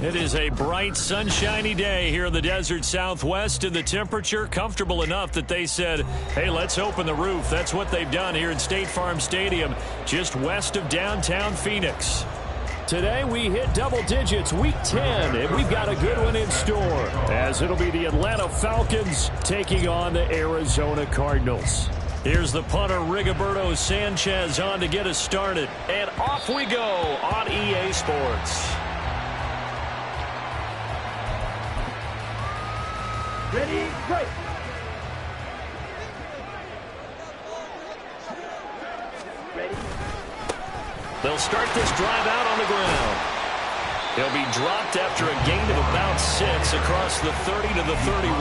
It is a bright, sunshiny day here in the desert Southwest, and the temperature comfortable enough that they said, hey, let's open the roof. That's what they've done here at State Farm Stadium, just west of downtown Phoenix. Today we hit double digits, week 10, and we've got a good one in store, as it'll be the Atlanta Falcons taking on the Arizona Cardinals. Here's the punter, Rigoberto Sanchez, on to get us started. And off we go on EA Sports. Ready, break. Ready. They'll start this drive out on the ground. He'll be dropped after a gain of about 6 across the 30 to the 31.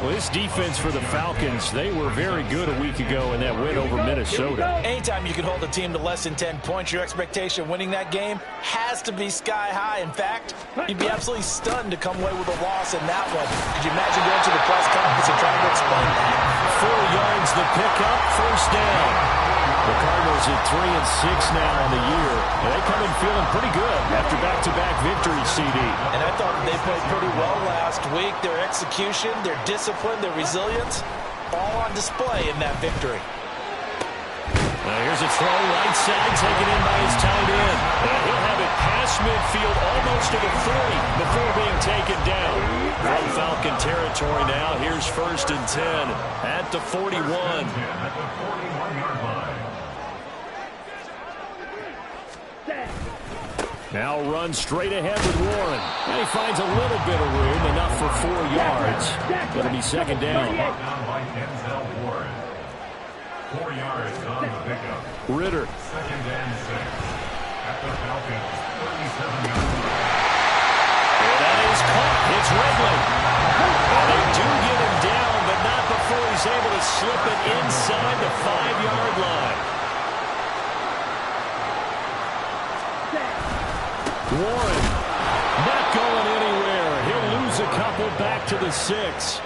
Well, this defense for the Falcons, they were very good a week ago in that win over Minnesota. Anytime you can hold a team to less than 10 points, your expectation winning that game has to be sky high. In fact, you'd be absolutely stunned to come away with a loss in that one. Could you imagine going to the press conference and trying to explain that? 4 yards the pickup, first down. The Cardinals at 3-6 now on the year, and they come in feeling pretty good after back-to-back victories, CD. And I thought they played pretty well last week. Their execution, their discipline, their resilience, all on display in that victory. Now here's a throw right side, taken in by his tight end. And he'll have it past midfield, almost to the 40 before being taken down. From Falcon territory now, here's 1st and 10 at the 41. Now run straight ahead with Warren. And he finds a little bit of room, enough for 4 yards. It'll be 2nd down. 4 yards on the pickup. Ritter. 2nd and 6 at the Falcons 37 yards. And that is caught. It's Ridley. And they do get him down, but not before he's able to slip it inside the 5-yard line. Warren not going anywhere. He'll lose a couple back to the 6.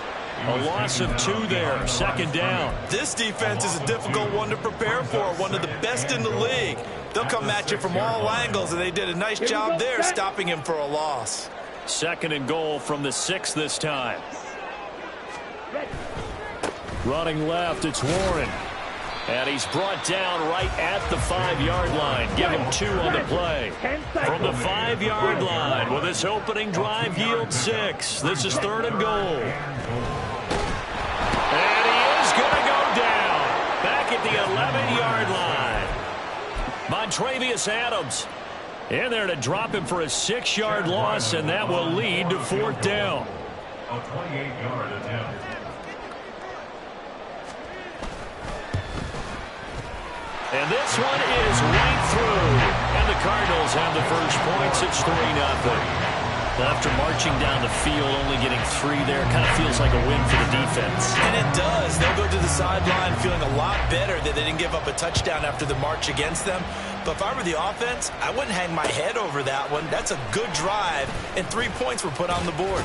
A loss of 2 there, 2nd down. This defense is a difficult one to prepare for, one of the best in the league. They'll come at you from all angles, and they did a nice job there stopping him for a loss. 2nd and goal from the 6 this time. Running left, it's Warren. And he's brought down right at the 5-yard line. Give him 2 on the play. From the 5-yard line, will this opening drive yield 6? This is 3rd and goal. And he is going to go down. Back at the 11-yard line. Montravius Adams in there to drop him for a 6-yard loss, and that will lead to 4th down. A 28-yard attempt. And this one is right through. And the Cardinals have the first points. It's 3-0. Well, after marching down the field, only getting 3 there, kind of feels like a win for the defense. And it does. They'll go to the sideline feeling a lot better that they didn't give up a touchdown after the march against them. But if I were the offense, I wouldn't hang my head over that one. That's a good drive, and 3 points were put on the board.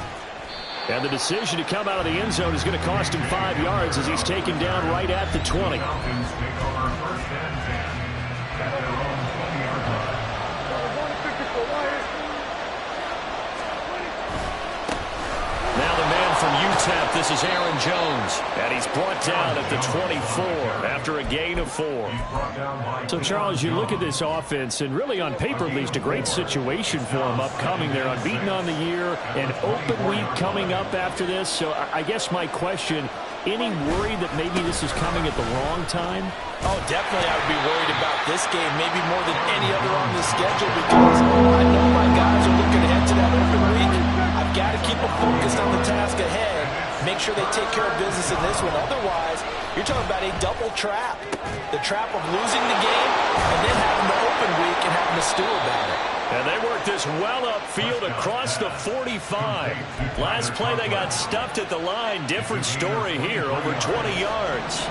And the decision to come out of the end zone is going to cost him 5 yards as he's taken down right at the 20. Falcons take over 1st and 10 at their own 20-yard line. Now the man from UTEP, this is Aaron Jones. And he's brought down at the 24 after a gain of 4. So, Charles, you look at this offense, and really on paper at least a great situation for them upcoming. They're unbeaten on the year, an open week coming up after this. So I guess my question, Any worry that maybe this is coming at the wrong time? Oh, definitely I would be worried about this game, maybe more than any other on the schedule, because I know my guys are looking ahead to that open week. I've got to keep them focused on the task ahead, make sure they take care of business in this one. Otherwise, you're talking about a double trap. The trap of losing the game and then having the open week and having to stew about it. And they worked this well upfield across the 45. Last play, they got stuffed at the line. Different story here, over 20 yards.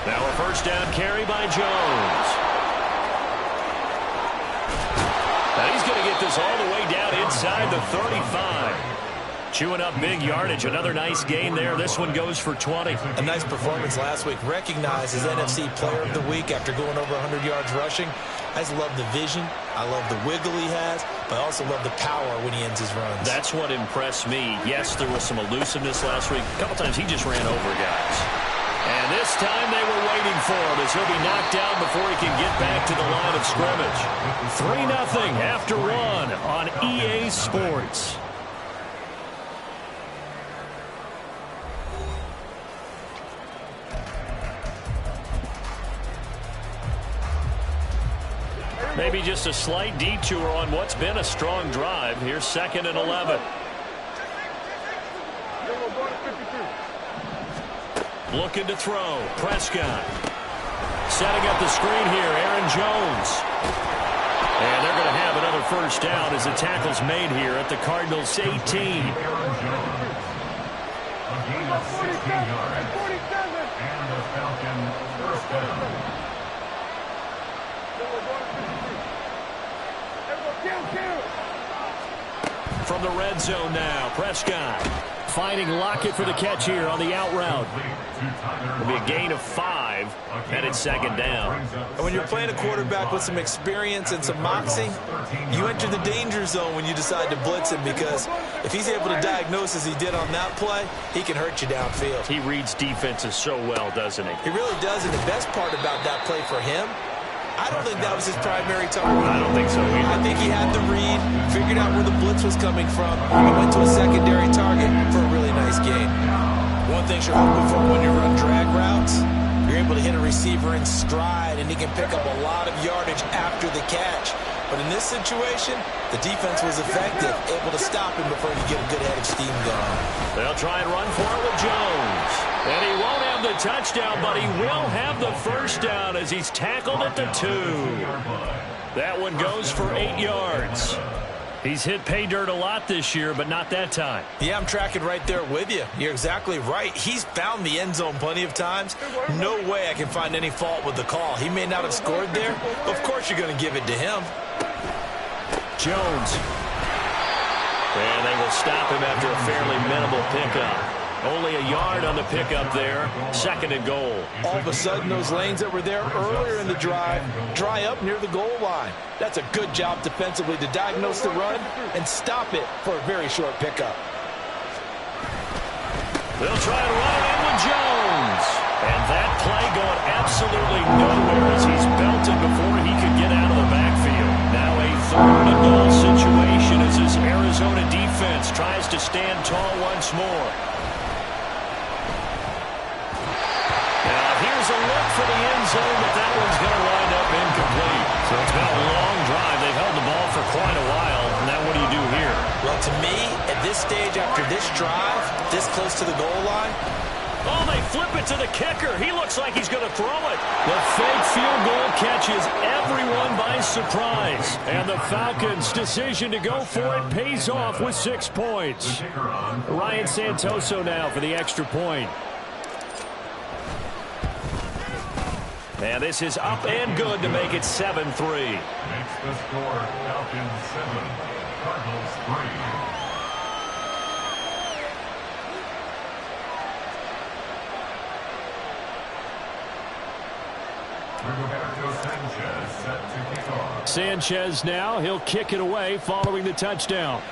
Now a first down carry by Jones. Now he's going to get this all the way down inside the 35. Chewing up big yardage. Another nice gain there. This one goes for 20. A nice performance last week. Recognized as NFC Player of the Week after going over 100 yards rushing. I just love the vision. I love the wiggle he has. But I also love the power when he ends his runs. That's what impressed me. Yes, there was some elusiveness last week. A couple times he just ran over guys. And this time they were waiting for him as he'll be knocked down before he can get back to the line of scrimmage. 3-0 after one on EA Sports. Maybe just a slight detour on what's been a strong drive. Here's 2nd and 11. Looking to throw. Prescott. Setting up the screen here. Aaron Jones. And they're going to have another first down as the tackle's made here at the Cardinals' 18. A gain of 16 yards. And the Falcons first down. From the red zone now, Prescott finding Lockett for the catch here on the out route. It'll be a gain of 5, and it's 2nd down. And when you're playing a quarterback with some experience and some moxie, you enter the danger zone when you decide to blitz him, because if he's able to diagnose as he did on that play, he can hurt you downfield. He reads defenses so well, doesn't he? He really does, and the best part about that play for him, I don't think that was his primary target. I don't think so either. I think he had the read, figured out where the blitz was coming from, and went to a secondary target for a really nice gain. One thing you're hoping for when you run drag routes, you're able to hit a receiver in stride, and he can pick up a lot of yardage after the catch. But in this situation, the defense was effective, able to stop him before he could get a good head of steam going. They'll try and run for it with Jones. And he won't have the touchdown, but he will have the first down as he's tackled at the 2. That one goes for 8 yards. He's hit pay dirt a lot this year, but not that time. Yeah, I'm tracking right there with you. You're exactly right. He's found the end zone plenty of times. No way I can find any fault with the call. He may not have scored there. Of course you're going to give it to him. Jones. And they will stop him after a fairly minimal pickup. Only a yard on the pickup there. 2nd and goal. All of a sudden, those lanes that were there earlier in the drive dry up near the goal line. That's a good job defensively to diagnose the run and stop it for a very short pickup. They'll try and run it in with Jones. And that play going absolutely nowhere as he's belted before he could get out of the backfield. Now a 3rd and goal situation as this Arizona defense tries to stand tall once more. Here's a look for the end zone, but that one's going to wind up incomplete. So it's been a long drive. They've held the ball for quite a while. Now what do you do here? Well, to me, at this stage, after this drive, this close to the goal line. Oh, they flip it to the kicker. He looks like he's going to throw it. The fake field goal catches everyone by surprise. And the Falcons' decision to go for it pays off with 6 points. Ryan Santoso now for the extra point. And this is up and good to make it 7-3. Makes the score Falcons 7, Cardinals 3. Roberto Sanchez set to kick off. Sanchez now. He'll kick it away following the touchdown.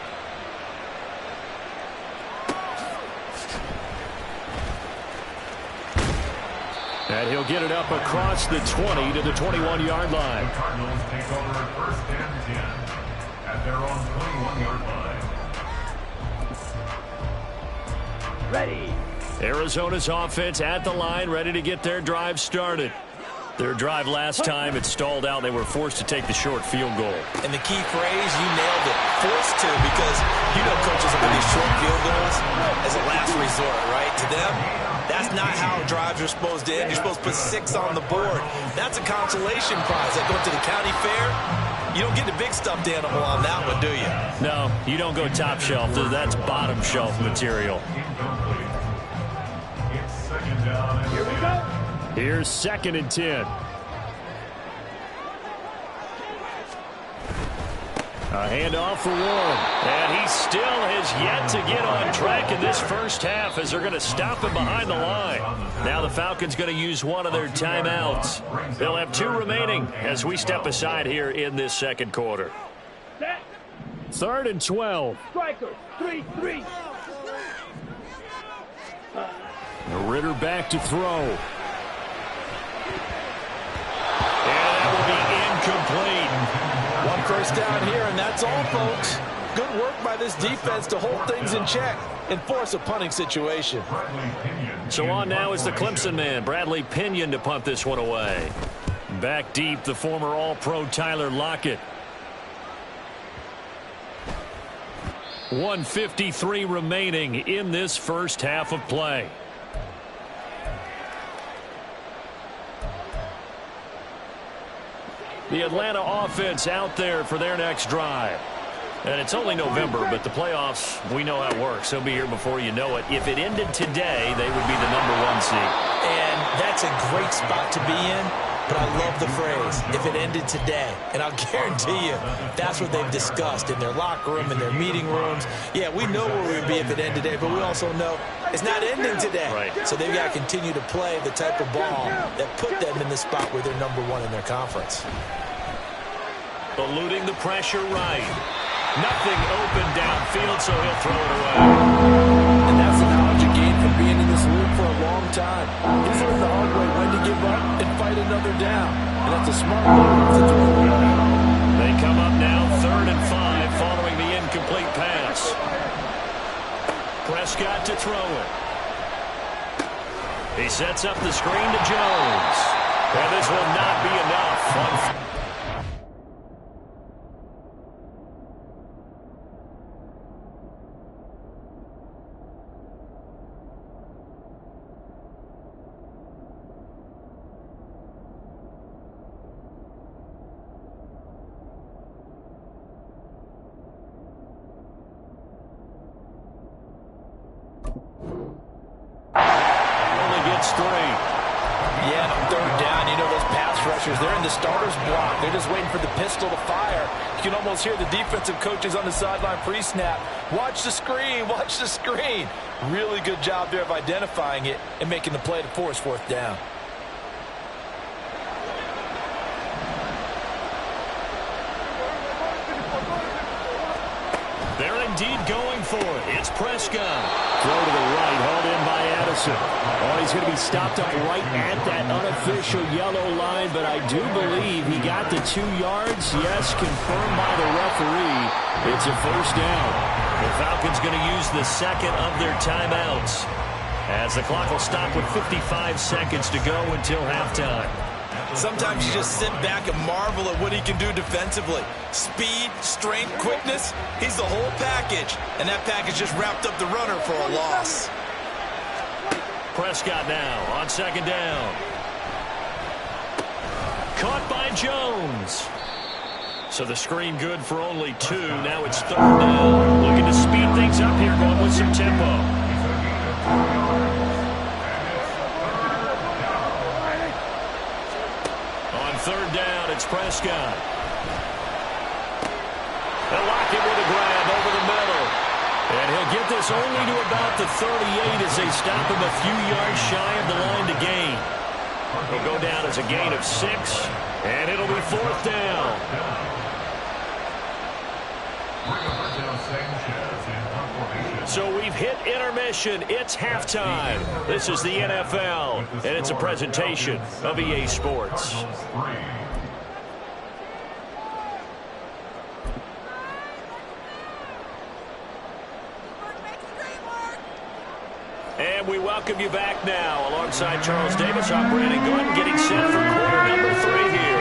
And he'll get it up across the 20 to the 21-yard line. The Cardinals take over 1st and 10 at their own 21-yard line. Ready. Arizona's offense at the line, ready to get their drive started. Their drive last time, it stalled out. They were forced to take the short field goal. And the key phrase, you nailed it, forced to, because you know coaches look at these short field goals as a last resort, right? To them, that's not how drives are supposed to end. You're supposed to put 6 on the board. That's a consolation prize. Like going to the county fair, you don't get the big stuffed animal on that one, do you? No, you don't go top shelf. That's bottom shelf material. It's second down. Here we go. Here's 2nd and 10. A handoff for Warren. And he still has yet to get on track in this first half as they're going to stop him behind the line. Now the Falcons going to use one of their timeouts. They'll have 2 remaining as we step aside here in this second quarter. Set. 3rd and 12. Strikers. 3-3. Ritter back to throw. And that will be incomplete. 1 first down here, and that's all, folks. Good work by this defense to hold things in check and force a punting situation. So on now is the Clemson man, Bradley Pinion, to punt this one away. Back deep, the former All-Pro Tyler Lockett. 1:53 remaining in this first half of play. The Atlanta offense out there for their next drive. And it's only November, but the playoffs, we know how it works. They'll be here before you know it. If it ended today, they would be the #1 seed. And that's a great spot to be in, but I love the phrase, if it ended today. And I'll guarantee you, that's what they've discussed in their locker room, in their meeting rooms. Yeah, we know where we would be if it ended today, but we also know it's not ending today. Right. So they've got to continue to play the type of ball that put them in the spot where they're #1 in their conference. Eluding the pressure right. Nothing open downfield, so he'll throw it away. And that's the knowledge you gain from being in this league for a long time. He's learned the hard way when to give up and fight another down. And that's a smart move to throw it away. They come up now 3rd and 5 following the incomplete pass. Prescott to throw it. He sets up the screen to Jones. And this will not be enough. They're in the starter's block. They're just waiting for the pistol to fire. You can almost hear the defensive coaches on the sideline pre-snap. Watch the screen. Watch the screen. Really good job there of identifying it and making the play to force 4th down. They're indeed going for it. It's Prescott. Throw to the right, hauled in by Addison. Oh, he's going to be stopped up right at that unofficial yellow line, but I do believe he got the 2 yards. Yes, confirmed by the referee. It's a first down. The Falcons going to use the 2nd of their timeouts, as the clock will stop with 55 seconds to go until halftime. Sometimes you just sit back and marvel at what he can do defensively. Speed, strength, quickness, he's the whole package. And that package just wrapped up the runner for a loss. Prescott now on 2nd down. Caught by Jones. So the screen good for only 2. Now it's 3rd down. Looking to speed things up here, going with some tempo. On 3rd down, it's Prescott. They'll lock it with a grab over the middle. And he'll get this only to about the 38 as they stop him a few yards shy of the line to gain. He'll go down as a gain of 6, and it'll be 4th down. So we've hit intermission. It's halftime. This is the NFL, and it's a presentation of EA Sports. And we welcome you back now. Alongside Charles Davis, I'm Brandon Gordon, getting set for quarter number 3 here.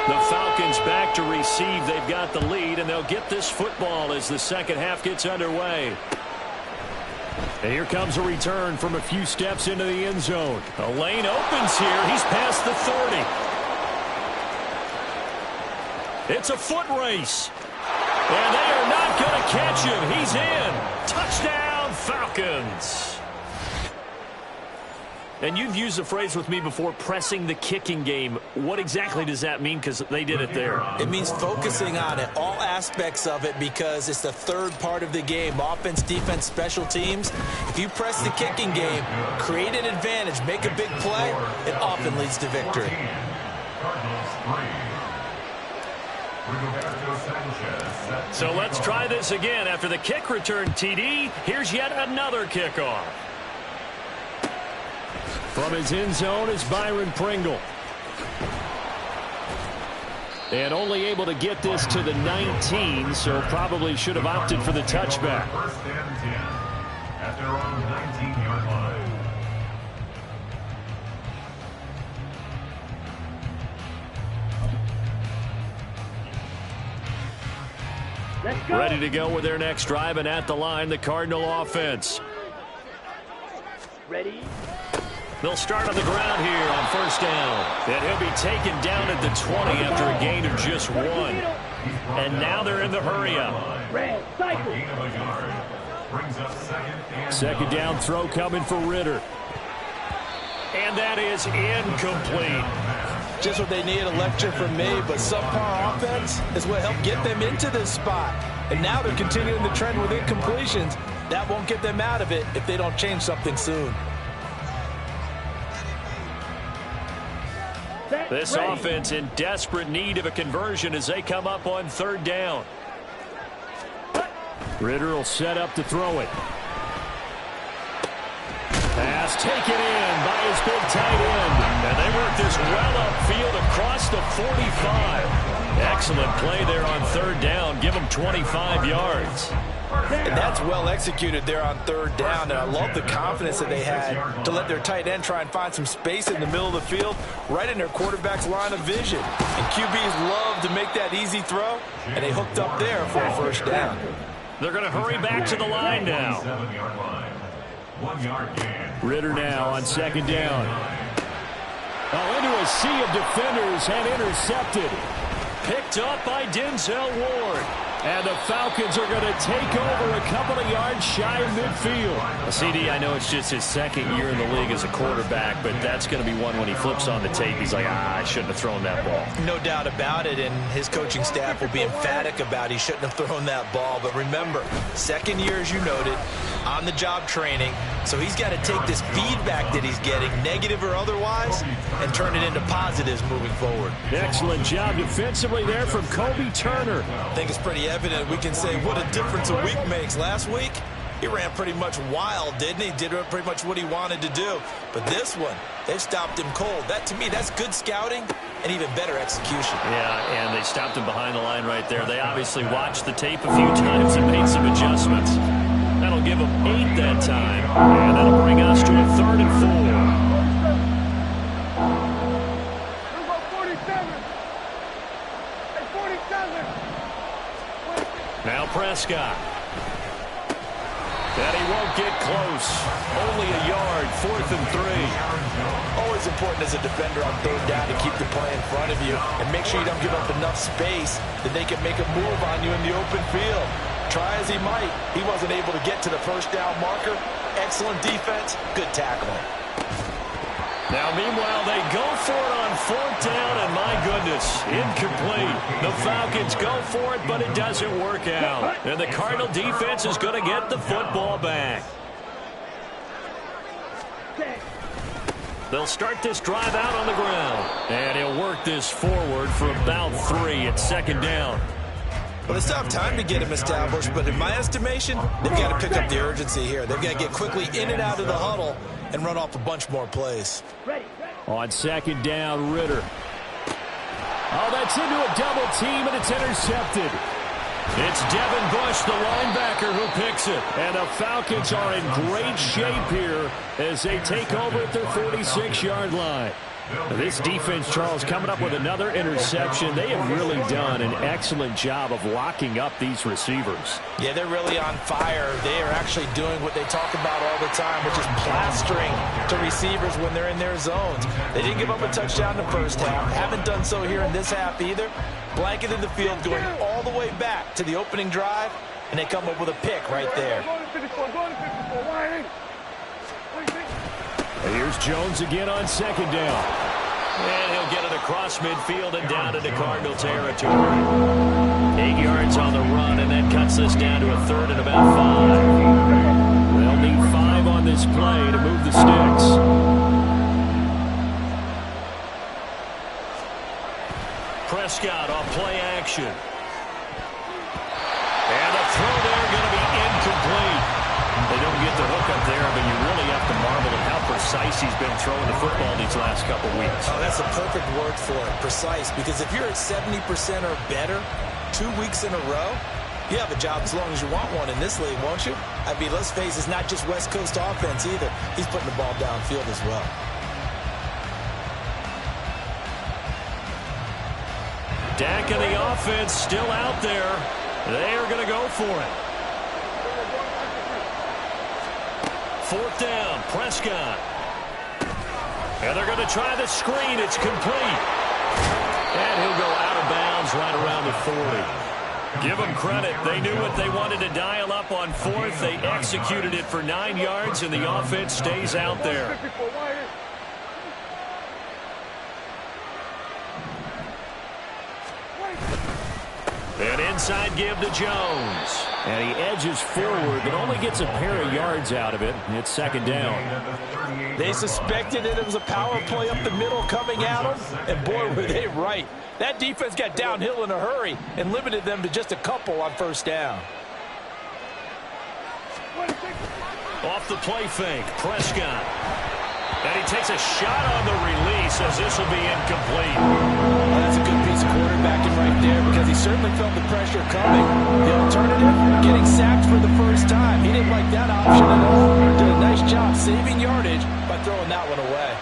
The Falcons back to receive. They've got the lead, and they'll get this football as the second half gets underway. And here comes a return from a few steps into the end zone. A lane opens here. He's past the 30. It's a foot race. And they are not going to catch him. He's in. Touchdown, Falcons. And you've used the phrase with me before, pressing the kicking game. What exactly does that mean? Because they did it there. It means focusing on it, all aspects of it, because it's the third part of the game. Offense, defense, special teams. If you press the kicking game, create an advantage, make a big play, it often leads to victory. So let's try this again. After the kick return TD, here's yet another kickoff. From his end zone is Byron Pringle. And only able to get this to the 19, so probably should have opted for the touchback. First and 10 at their own 19-yard line. Let's go. Ready to go with their next drive, and at the line, the Cardinal offense. Ready? They'll start on the ground here on first down. And he'll be taken down at the 20 after a gain of just 1. And now they're in the hurry-up. Red, cycle. Gain of a yard. Brings up Second down throw coming for Ritter. And that is incomplete. Just what they need, a lecture from me, but subpar offense is what helped get them into this spot. And now they're continuing the trend with incompletions. That won't get them out of it if they don't change something soon. This offense in desperate need of a conversion as they come up on third down. Ritter will set up to throw it. Pass taken in by his big tight end. And they work this well upfield across the 45. Excellent play there on third down. Give them 25 yards. And that's well executed there on third down. And I love the confidence that they had to let their tight end try and find some space in the middle of the field, right in their quarterback's line of vision. And QBs love to make that easy throw, and they hooked up there for a first down. They're going to hurry back to the line now. 1 yard gain. Ritter now on second down. Oh, into a sea of defenders and intercepted. Picked up by Denzel Ward. And the Falcons are going to take over a couple of yards shy of midfield. CD, I know it's just his second year in the league as a quarterback, but that's going to be one when he flips on the tape. He's like, I shouldn't have thrown that ball. No doubt about it, and his coaching staff will be emphatic about he shouldn't have thrown that ball. But remember, second year, as you noted, on-the-job training. So he's got to take this feedback that he's getting, negative or otherwise, and turn it into positives moving forward. Excellent job defensively there from Kobe Turner. I think it's pretty evident. We can say what a difference a week makes. Last week, he ran pretty much wild, didn't he? Did pretty much what he wanted to do. But this one, they've stopped him cold. That, to me, that's good scouting and even better execution. Yeah, and they stopped him behind the line right there. They obviously watched the tape a few times and made some adjustments. That'll give them 8 that time. And that'll bring us to a 3rd and 4. Now Prescott. And he won't get close. Only a yard, 4th and 3. Always important as a defender on third down to keep the play in front of you and make sure you don't give up enough space that they can make a move on you in the open field. Try as he might, he wasn't able to get to the first down marker. Excellent defense, good tackling. Now, meanwhile, they go for it on 4th down, and my goodness, incomplete. The Falcons go for it, but it doesn't work out. And the Cardinal defense is going to get the football back. They'll start this drive out on the ground. And he'll work this forward for about 3 at 2nd down. Well, they still have time to get him established, but in my estimation, they've got to pick up the urgency here. They've got to get quickly in and out of the huddle and run off a bunch more plays. On 2nd down, Ritter. Oh, that's into a double team, and it's intercepted. It's Devin Bush, the linebacker, who picks it. And the Falcons are in great shape here as they take over at their 46-yard line. This defense, Charles, coming up with another interception. They have really done an excellent job of locking up these receivers. Yeah, they're really on fire. They are actually doing what they talk about all the time, which is plastering to receivers when they're in their zones. They didn't give up a touchdown in the first half. Haven't done so here in this half either. Blanketed the field going all the way back to the opening drive, and they come up with a pick right there. And here's Jones again on second down. And he'll get it across midfield and down into Cardinal territory. 8 yards on the run, and that cuts this down to a third and about 5. They'll need 5 on this play to move the sticks. Prescott on play action. And the throw there going to be incomplete. They don't get the hook up there, but you really have to marvel at how precise he's been throwing the football these last couple weeks. Oh, that's a perfect word for it, precise, because if you're at 70% or better 2 weeks in a row, you have a job as long as you want one in this league, won't you? I mean, let's face it, it's not just West Coast offense either. He's putting the ball downfield as well. Dak and the offense still out there. They are going to go for it. 4th down, Prescott. And they're going to try the screen. It's complete. And he'll go out of bounds right around the 40. Give them credit. They knew what they wanted to dial up on 4th. They executed it for 9 yards, and the offense stays out there. An inside give to Jones. And he edges forward, but only gets a pair of yards out of it. It's 2nd down. They suspected it was a power play up the middle coming at them, and boy, were they right. That defense got downhill in a hurry and limited them to just a couple on 1st down. Off the play fake, Prescott. And he takes a shot on the release as this will be incomplete. Well, that's a good piece of quarterbacking right there because he certainly felt the pressure coming. The alternative, getting sacked for the first time. He didn't like that option at all. Did a nice job saving yardage by throwing that one away.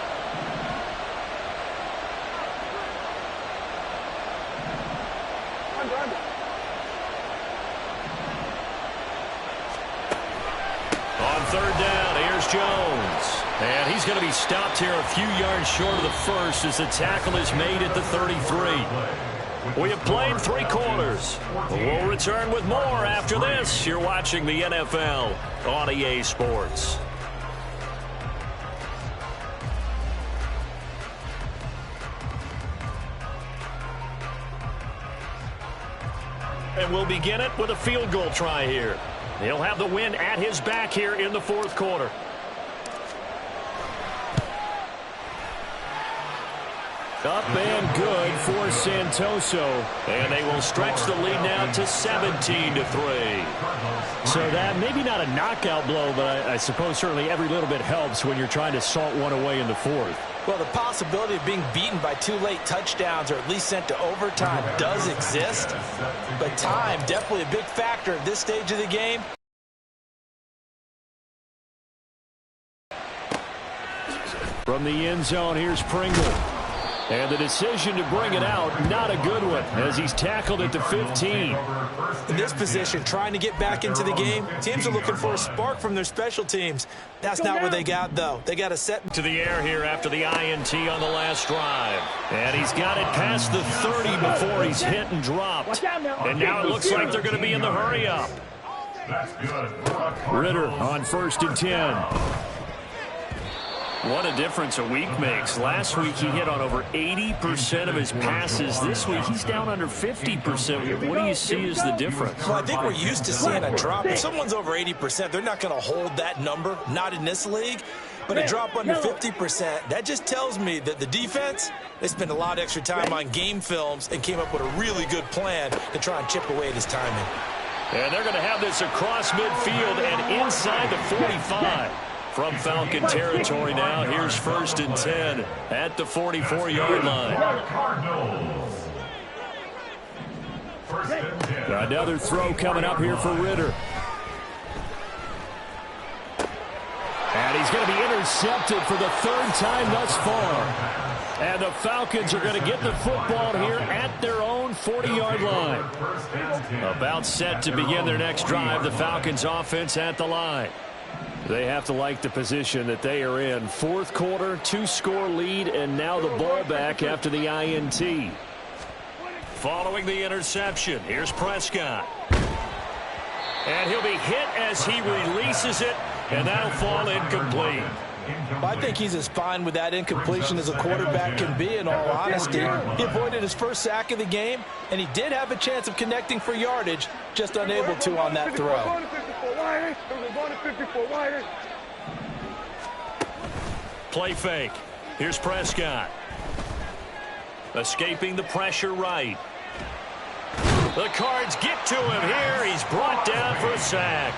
On 3rd down, here's Jones. And he's going to be stopped here a few yards short of the first as the tackle is made at the 33. We have played 3 quarters. We'll return with more after this. You're watching the NFL on EA Sports. And we'll begin it with a field goal try here. He'll have the win at his back here in the 4th quarter. Up and good for Santoso. And they will stretch the lead now to 17-3. So that maybe not a knockout blow, but I suppose certainly every little bit helps when you're trying to salt one away in the 4th. Well, the possibility of being beaten by 2 late touchdowns or at least sent to overtime does exist. But time, definitely a big factor at this stage of the game. From the end zone, here's Pringle. And the decision to bring it out, not a good one, as he's tackled at the 15. In this position, trying to get back into the game, teams are looking for a spark from their special teams. That's not what they got, though. They got to set to the air here after the INT on the last drive. And he's got it past the 30 before he's hit and dropped. And now it looks like they're going to be in the hurry-up. Ritter on 1st and 10. What a difference a week makes. Last week he hit on over 80% of his passes. This week he's down under 50%. What do you see as the difference? Well, I think we're used to seeing a drop. If someone's over 80%, they're not going to hold that number, not in this league. But a drop under 50%, that just tells me that the defense, they spent a lot of extra time on game films and came up with a really good plan to try and chip away at his timing. And they're going to have this across midfield and inside the 45. From Falcon territory now, here's 1st and 10 at the 44-yard line. Cardinals. 1st and 10. Another throw coming up here for Ritter. And he's going to be intercepted for the third time thus far. And the Falcons are going to get the football here at their own 40-yard line. About set to begin their next drive, the Falcons offense at the line. They have to like the position that they are in. Fourth quarter, 2-score lead, and now the ball back after the INT. Following the interception, here's Prescott. And he'll be hit as he releases it, and that'll fall incomplete. I think he's as fine with that incompletion as a quarterback can be, in all honesty. He avoided his first sack of the game, and he did have a chance of connecting for yardage, just unable to on that throw. Play fake. Here's Prescott. Escaping the pressure right. The Cards get to him here. He's brought down for a sack.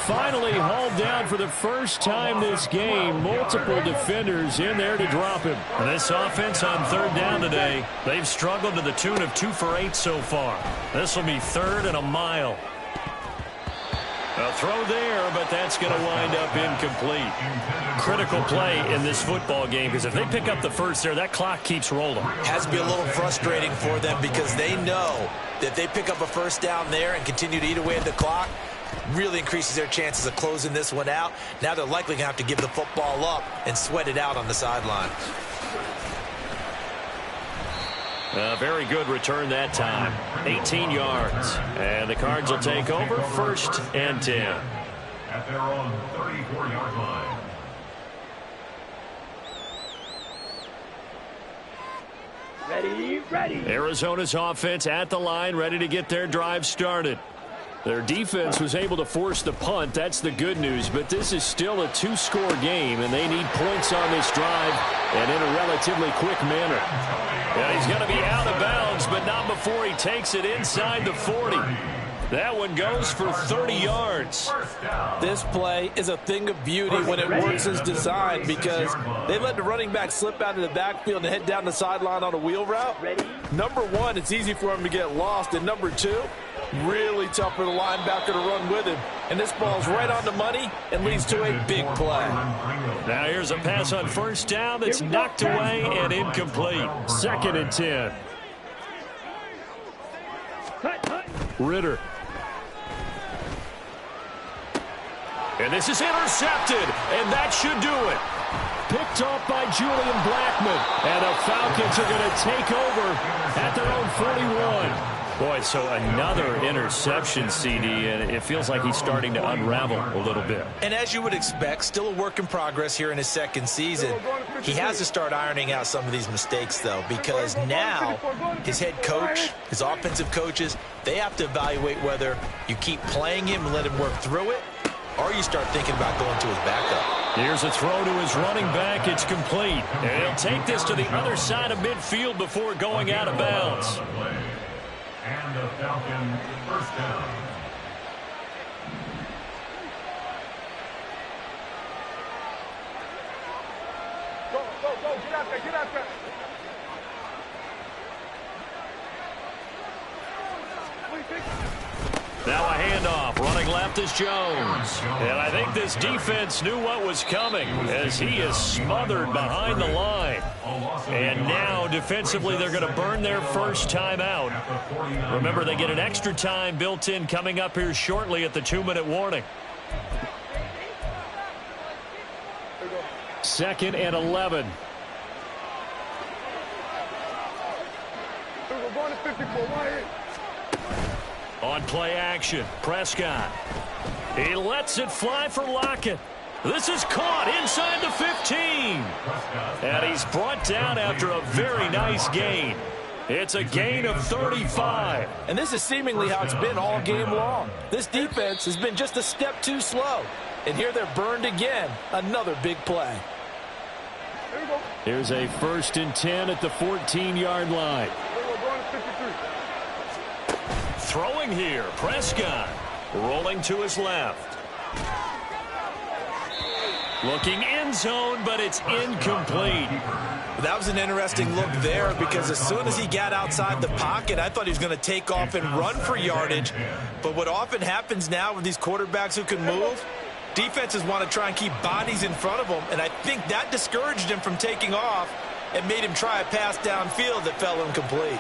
Finally hauled down for the first time this game. Multiple defenders in there to drop him. This offense on third down today, they've struggled to the tune of 2 for 8 so far. This will be 3rd and a mile. A throw there, but that's going to wind up incomplete. Critical play in this football game, because if they pick up the first there, that clock keeps rolling. Has to be a little frustrating for them, because they know that if they pick up a first down there and continue to eat away at the clock, really increases their chances of closing this one out. Now they're likely going to have to give the football up and sweat it out on the sideline. A very good return that time. 18 yards. And the Cards will take over 1st and 10. At their own 34-yard line. Ready. Arizona's offense at the line, ready to get their drive started. Their defense was able to force the punt. That's the good news. But this is still a 2-score game, and they need points on this drive and in a relatively quick manner. Yeah, he's going to be out of bounds, but not before he takes it inside the 40. That one goes for 30 yards. This play is a thing of beauty when it works as designed, because they let the running back slip out of the backfield and head down the sideline on a wheel route. Number one, it's easy for him to get lost. And number two, really tough for the linebacker to run with him. And this ball's right on the money and leads to a big play. Now here's a pass on first down that's knocked away and incomplete. 2nd and 10. Ritter. And this is intercepted, and that should do it. Picked off by Julian Blackmon, and the Falcons are going to take over at their own 41. Boy, so another interception, CD, and it feels like he's starting to unravel a little bit. And as you would expect, still a work in progress here in his 2nd season. He has to start ironing out some of these mistakes, though, because now his head coach, his offensive coaches, they have to evaluate whether you keep playing him and let him work through it, or you start thinking about going to his backup. Here's a throw to his running back. It's complete. And he'll take this to the other side of midfield before going out of bounds. And the Falcon first down. Go, get out there. Now a handoff. Running left is Jones. And I think this defense knew what was coming, as he is smothered behind the line. And now defensively they're going to burn their first time out. Remember, they get an extra time built in coming up here shortly at the 2-minute warning. 2nd and 11. We're going to 54. On play action, Prescott. He lets it fly for Lockett. This is caught inside the 15. And he's brought down after a very nice gain. It's a gain of 35. And this is seemingly how it's been all game long. This defense has been just a step too slow. And here they're burned again. Another big play. Here's a 1st and 10 at the 14-yard line. Throwing here, Prescott. Rolling to his left. Looking end zone, but it's incomplete. That was an interesting look there because as soon as he got outside the pocket, I thought he was going to take off and run for yardage. But what often happens now with these quarterbacks who can move, defenses want to try and keep bodies in front of them, and I think that discouraged him from taking off and made him try a pass downfield that fell incomplete.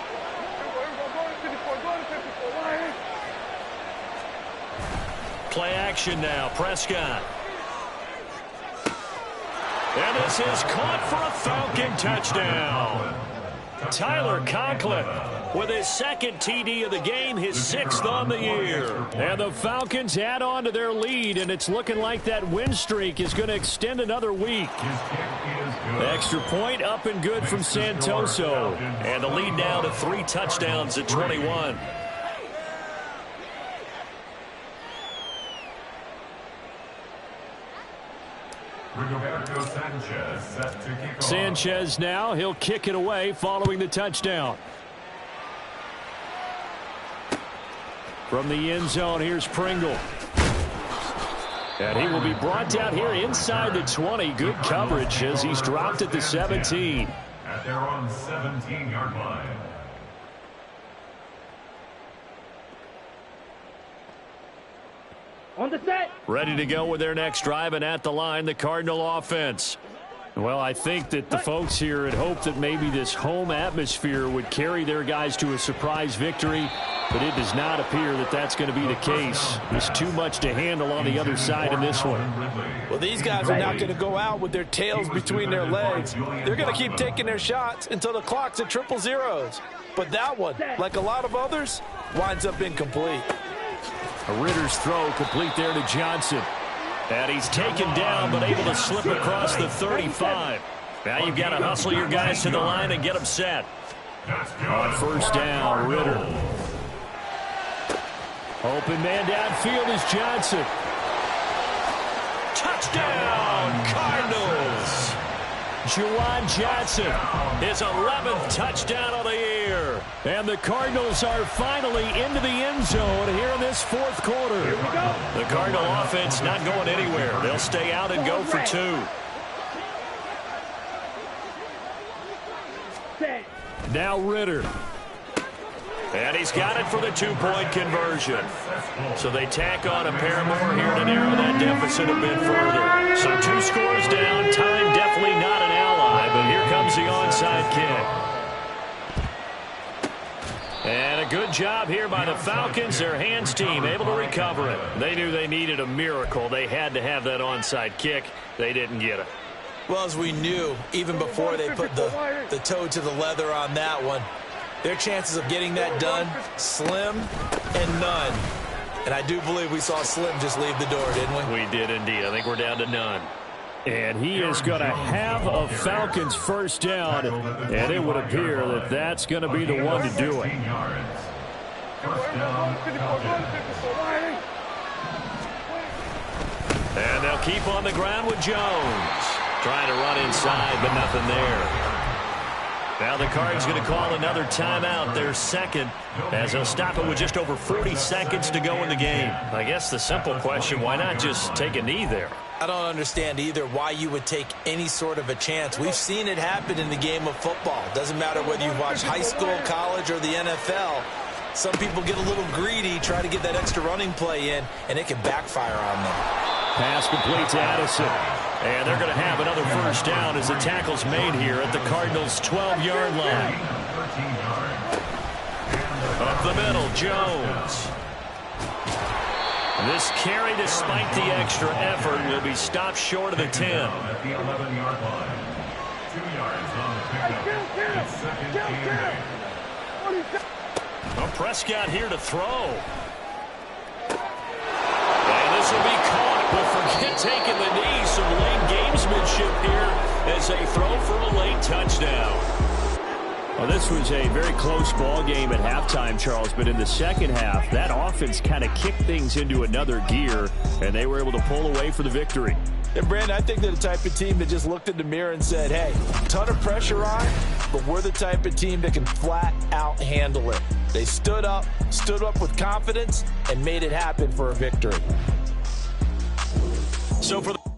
Play action now, Prescott. And this is caught for a Falcon touchdown. Tyler Conklin with his second TD of the game, his 6th on the year. And the Falcons add on to their lead, and it's looking like that win streak is going to extend another week. The extra point up and good from Santoso. And the lead now to 3 touchdowns at 21. Sanchez now, he'll kick it away following the touchdown. From the end zone, here's Pringle. And he will be brought down here inside the 20. Good coverage as he's dropped at the 17. At their own 17-yard line. On the set. Ready to go with their next drive, and at the line, the Cardinal offense. Well, I think that the folks here had hoped that maybe this home atmosphere would carry their guys to a surprise victory, but it does not appear that that's going to be the case. There's too much to handle on the other side in this one. Well, these guys are not going to go out with their tails between their legs. They're going to keep taking their shots until the clock's at 000. But that one, like a lot of others, winds up incomplete. A Ritter's throw complete there to Johnson. And he's taken down but able to slip across the 35. Now you've got to hustle your guys to the line and get them set. On first down, Ritter. Open man downfield is Johnson. Touchdown, Cardinals. Juwan Johnson, his 11th touchdown of the year. And the Cardinals are finally into the end zone here in this 4th quarter. Here we go. The Cardinal offense not going anywhere. They'll stay out and go for 2. Now Ritter. And he's got it for the 2-point conversion. So they tack on a pair more here to narrow that deficit a bit further. So 2 scores down. Time definitely not an ally, but here comes the onside kick. And a good job here by the Falcons. Their hands team able to recover it. They knew they needed a miracle. They had to have that onside kick. They didn't get it. Well, as we knew, even before they put the toe to the leather on that one, their chances of getting that done, slim and none. And I do believe we saw Slim just leave the door, didn't we? We did indeed. I think we're down to none. And he is going to have a Falcons first down, and it would appear that that's going to be the one to do it. And they'll keep on the ground with Jones. Trying to run inside, but nothing there. Now the Cards going to call another timeout, their second, as they'll stop it with just over 40 seconds to go in the game. I guess the simple question, why not just take a knee there? I don't understand either why you would take any sort of a chance. We've seen it happen in the game of football. Doesn't matter whether you watch high school, college, or the NFL. Some people get a little greedy, try to get that extra running play in, and it can backfire on them. Pass complete to Addison. And they're going to have another first down as the tackle's made here at the Cardinals' 12-yard line. Up the middle, Jones. This carry, despite the extra effort, will be stopped short of the 10. At the 11-yard line. 2 yards on the pickup. It's second and 8. Well, Prescott here to throw. And this will be caught, but forget taking the knee. Some late gamesmanship here as they throw for a late touchdown. Well, this was a very close ball game at halftime, Charles, but in the second half, that offense kind of kicked things into another gear, and they were able to pull away for the victory. And, Brandon, I think they're the type of team that just looked in the mirror and said, hey, ton of pressure on, but we're the type of team that can flat out handle it. They stood up with confidence, and made it happen for a victory. So for the